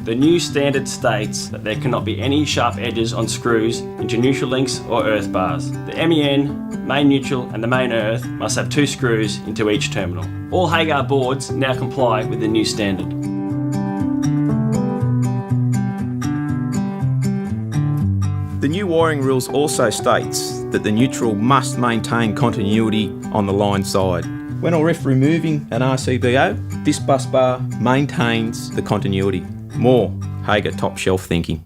The new standard states that there cannot be any sharp edges on screws into neutral links or earth bars. The MEN, main neutral and the main earth must have 2 screws into each terminal. All Hagar boards now comply with the new standard. The new wiring rules also states that the neutral must maintain continuity on the line side. When or if removing an RCBO, this bus bar maintains the continuity. More Hagar top shelf thinking.